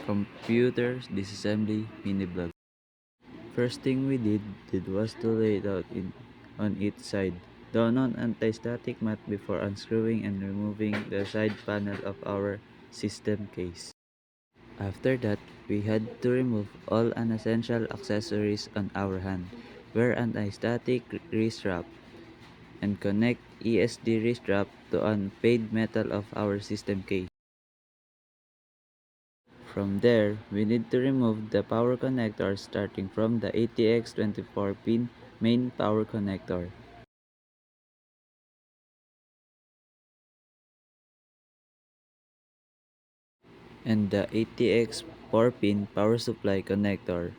Computer disassembly mini blog. First thing we did was to lay it out on each side. Down on anti-static mat before unscrewing and removing the side panel of our system case. After that, we had to remove all unessential accessories on our hand, wear anti-static wrist wrap, and connect ESD wrist wrap to unpaid metal of our system case. From there, we need to remove the power connector starting from the ATX 24-pin main power connector and the ATX 4-pin power supply connector.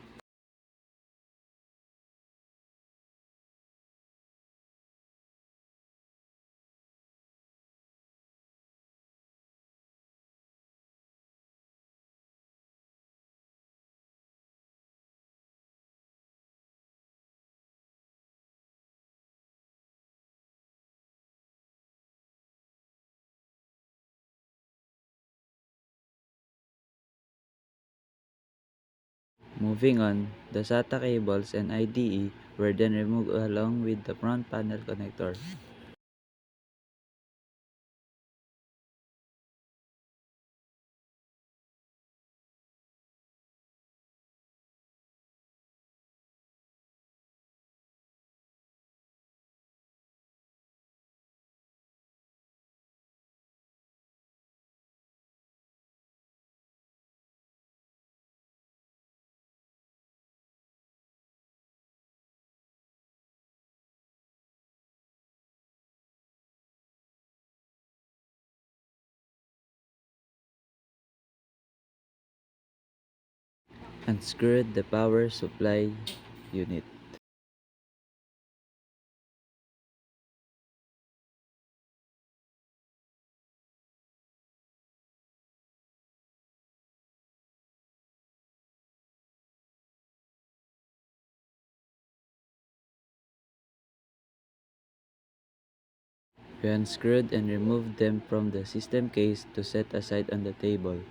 Moving on, the SATA cables and IDE were then removed along with the front panel connector. Unscrewed the power supply unit. We unscrewed and removed them from the system case to set aside on the table.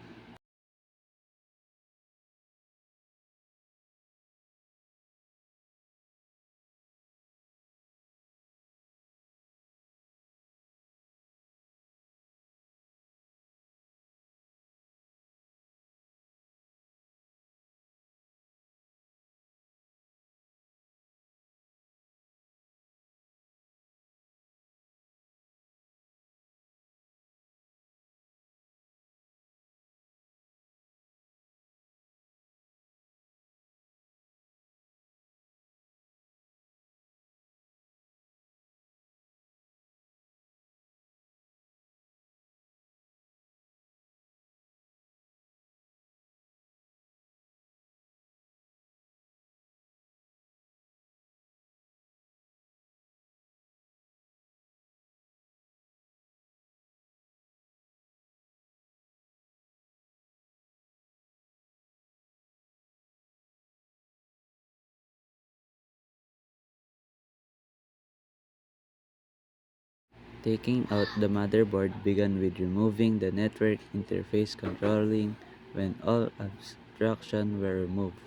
Taking out the motherboard began with removing the network interface controlling when all obstructions were removed.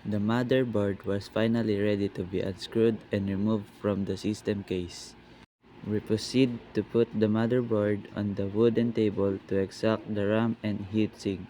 The motherboard was finally ready to be unscrewed and removed from the system case. We proceed to put the motherboard on the wooden table to extract the RAM and heatsink.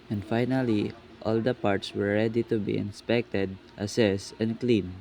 And finally, all the parts were ready to be inspected, assessed, and cleaned.